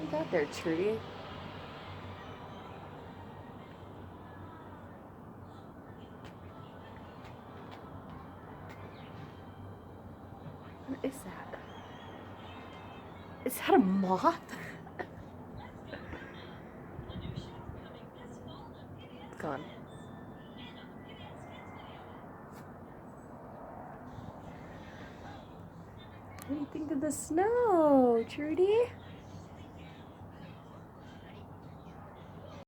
You got there, Trudy. What is that? Is that a moth? It's gone. What do you think of the snow, Trudy?